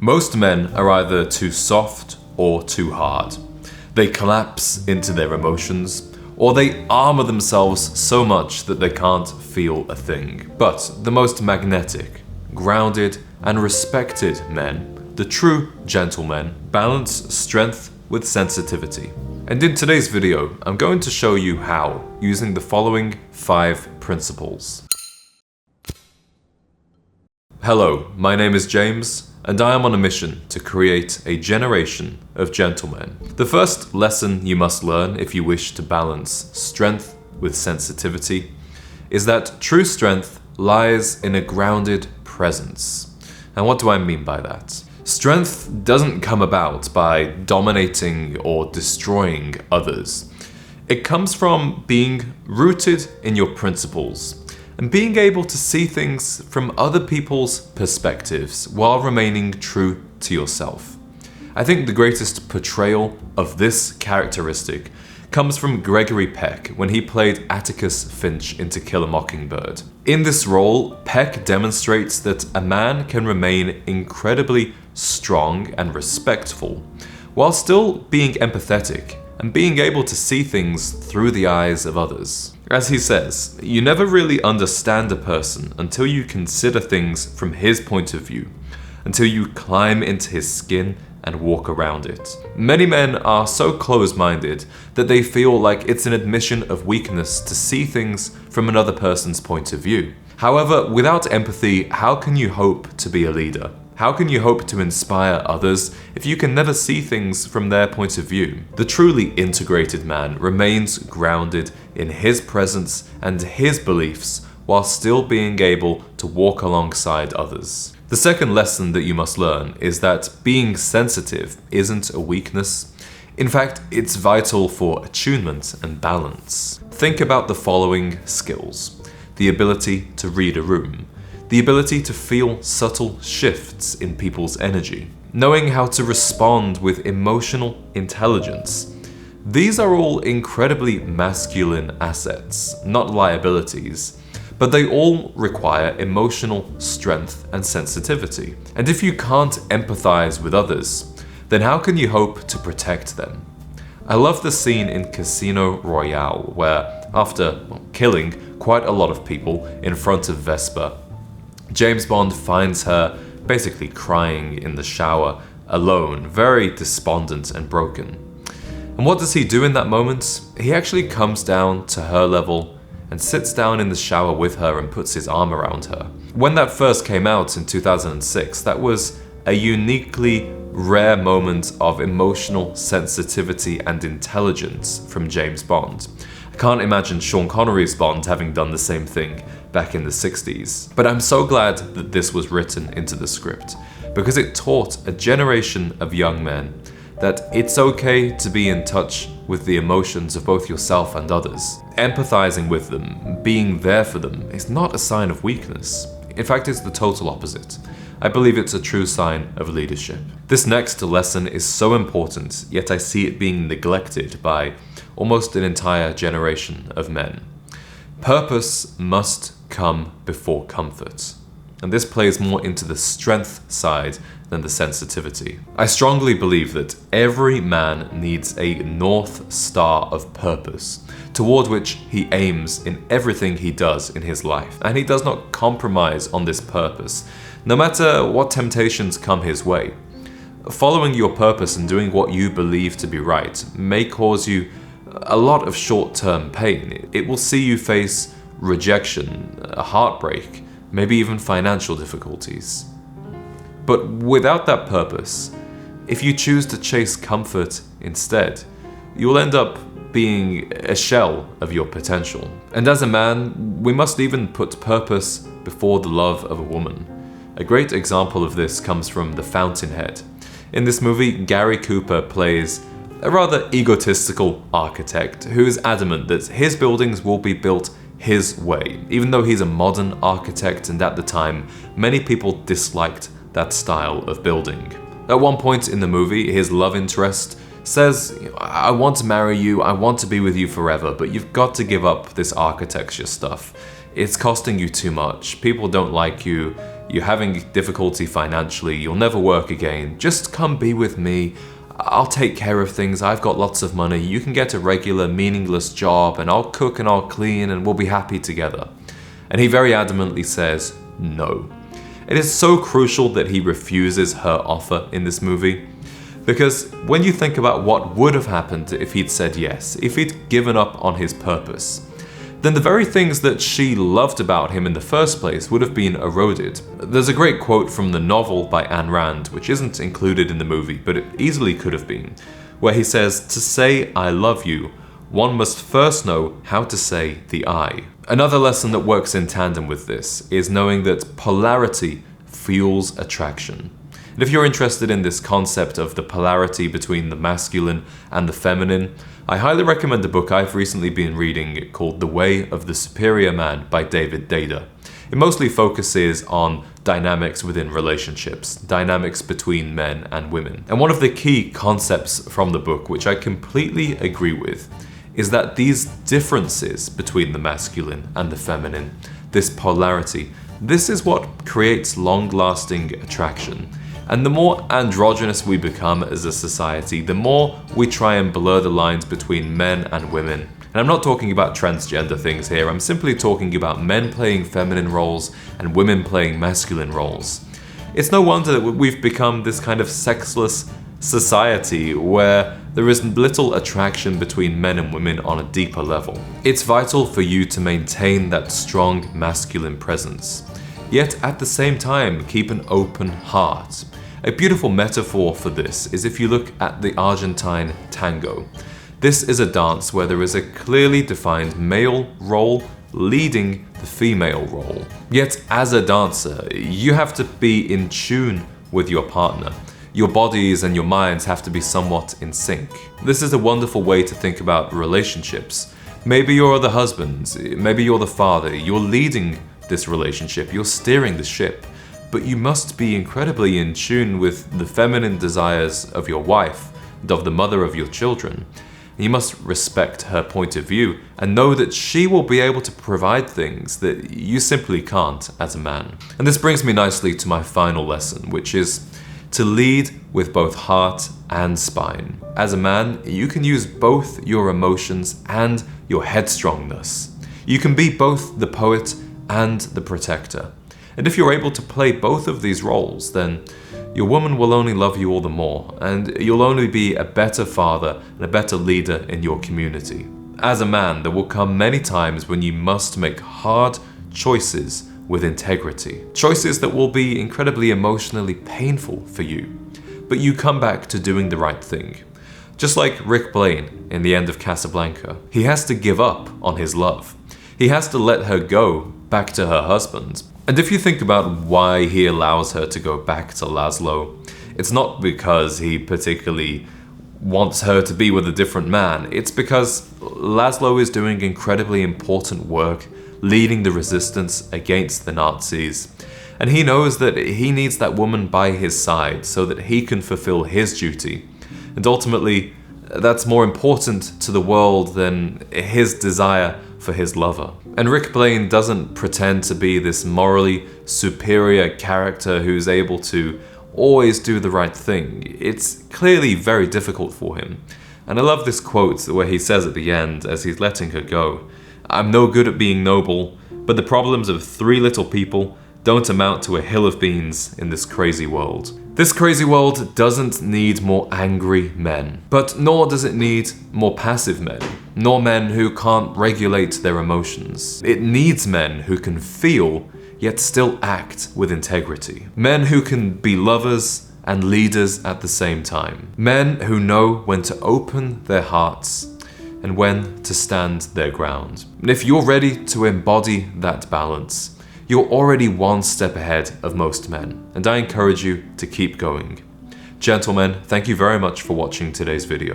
Most men are either too soft or too hard. They collapse into their emotions, or they armor themselves so much that they can't feel a thing. But the most magnetic, grounded, and respected men, the true gentlemen, balance strength with sensitivity. And in today's video, I'm going to show you how, using the following 5 principles. Hello, my name is James, and I am on a mission to create a generation of gentlemen. The first lesson you must learn if you wish to balance strength with sensitivity is that true strength lies in a grounded presence. And what do I mean by that? Strength doesn't come about by dominating or destroying others. It comes from being rooted in your principles and being able to see things from other people's perspectives while remaining true to yourself. I think the greatest portrayal of this characteristic comes from Gregory Peck when he played Atticus Finch in To Kill a Mockingbird. In this role, Peck demonstrates that a man can remain incredibly strong and respectful while still being empathetic and being able to see things through the eyes of others. As he says, you never really understand a person until you consider things from his point of view, until you climb into his skin and walk around it. Many men are so close-minded that they feel like it's an admission of weakness to see things from another person's point of view. However, without empathy, how can you hope to be a leader? How can you hope to inspire others if you can never see things from their point of view? The truly integrated man remains grounded in his presence and his beliefs while still being able to walk alongside others. The second lesson that you must learn is that being sensitive isn't a weakness. In fact, it's vital for attunement and balance. Think about the following skills: the ability to read a room, the ability to feel subtle shifts in people's energy, knowing how to respond with emotional intelligence. These are all incredibly masculine assets, not liabilities, but they all require emotional strength and sensitivity. And if you can't empathize with others, then how can you hope to protect them? I love the scene in Casino Royale where, after killing quite a lot of people in front of Vesper, James Bond finds her basically crying in the shower, alone, very despondent and broken. And what does he do in that moment? He actually comes down to her level and sits down in the shower with her and puts his arm around her. When that first came out in 2006, that was a uniquely rare moment of emotional sensitivity and intelligence from James Bond. I can't imagine Sean Connery's Bond having done the same thing back in the 60s. But I'm so glad that this was written into the script, because it taught a generation of young men that it's okay to be in touch with the emotions of both yourself and others. Empathizing with them, being there for them, is not a sign of weakness. In fact, it's the total opposite. I believe it's a true sign of leadership. This next lesson is so important, yet I see it being neglected by almost an entire generation of men. Purpose must come before comfort. And this plays more into the strength side than the sensitivity. I strongly believe that every man needs a North Star of purpose toward which he aims in everything he does in his life. And he does not compromise on this purpose, no matter what temptations come his way. Following your purpose and doing what you believe to be right may cause you a lot of short-term pain. It will see you face rejection, a heartbreak, maybe even financial difficulties. But without that purpose, if you choose to chase comfort instead, you'll end up being a shell of your potential. And as a man, we must even put purpose before the love of a woman. A great example of this comes from The Fountainhead. In this movie, Gary Cooper plays a rather egotistical architect who is adamant that his buildings will be built his way, even though he's a modern architect, and at the time, many people disliked that style of building. At one point in the movie, his love interest says, "I want to marry you, I want to be with you forever, but you've got to give up this architecture stuff. It's costing you too much, people don't like you, you're having difficulty financially, you'll never work again, just come be with me. I'll take care of things, I've got lots of money, you can get a regular, meaningless job, and I'll cook and I'll clean and we'll be happy together. And he very adamantly says no. It is so crucial that he refuses her offer in this movie, because when you think about what would have happened if he'd said yes, if he'd given up on his purpose, then the very things that she loved about him in the first place would have been eroded. There's a great quote from the novel by Ayn Rand, which isn't included in the movie, but it easily could have been, where he says, "To say I love you, one must first know how to say the I." Another lesson that works in tandem with this is knowing that polarity fuels attraction. And if you're interested in this concept of the polarity between the masculine and the feminine, I highly recommend a book I've recently been reading called The Way of the Superior Man by David Dada. It mostly focuses on dynamics within relationships, dynamics between men and women. And one of the key concepts from the book, which I completely agree with, is that these differences between the masculine and the feminine, this polarity, this is what creates long-lasting attraction. And the more androgynous we become as a society, the more we try and blur the lines between men and women. And I'm not talking about transgender things here, I'm simply talking about men playing feminine roles and women playing masculine roles. It's no wonder that we've become this kind of sexless society where there is little attraction between men and women on a deeper level. It's vital for you to maintain that strong masculine presence, yet at the same time keep an open heart. A beautiful metaphor for this is if you look at the Argentine tango. This is a dance where there is a clearly defined male role leading the female role. Yet as a dancer, you have to be in tune with your partner. Your bodies and your minds have to be somewhat in sync. This is a wonderful way to think about relationships. Maybe you're the husband, maybe you're the father, you're leading this relationship, you're steering the ship, but you must be incredibly in tune with the feminine desires of your wife and of the mother of your children. You must respect her point of view and know that she will be able to provide things that you simply can't as a man. And this brings me nicely to my final lesson, which is to lead with both heart and spine. As a man, you can use both your emotions and your headstrongness. You can be both the poet and the protector. And if you're able to play both of these roles, then your woman will only love you all the more, and you'll only be a better father and a better leader in your community. As a man, there will come many times when you must make hard choices with integrity. Choices that will be incredibly emotionally painful for you, but you come back to doing the right thing. Just like Rick Blaine in the end of Casablanca, he has to give up on his love. He has to let her go back to her husband. And if you think about why he allows her to go back to Laszlo, it's not because he particularly wants her to be with a different man. It's because Laszlo is doing incredibly important work, leading the resistance against the Nazis. And he knows that he needs that woman by his side so that he can fulfill his duty. And ultimately, that's more important to the world than his desire for his lover. And Rick Blaine doesn't pretend to be this morally superior character who's able to always do the right thing. It's clearly very difficult for him. And I love this quote where he says at the end, as he's letting her go, "I'm no good at being noble, but the problems of three little people don't amount to a hill of beans in this crazy world." This crazy world doesn't need more angry men, but nor does it need more passive men, nor men who can't regulate their emotions. It needs men who can feel, yet still act with integrity. Men who can be lovers and leaders at the same time. Men who know when to open their hearts and when to stand their ground. And if you're ready to embody that balance, you're already one step ahead of most men, and I encourage you to keep going. Gentlemen, thank you very much for watching today's video.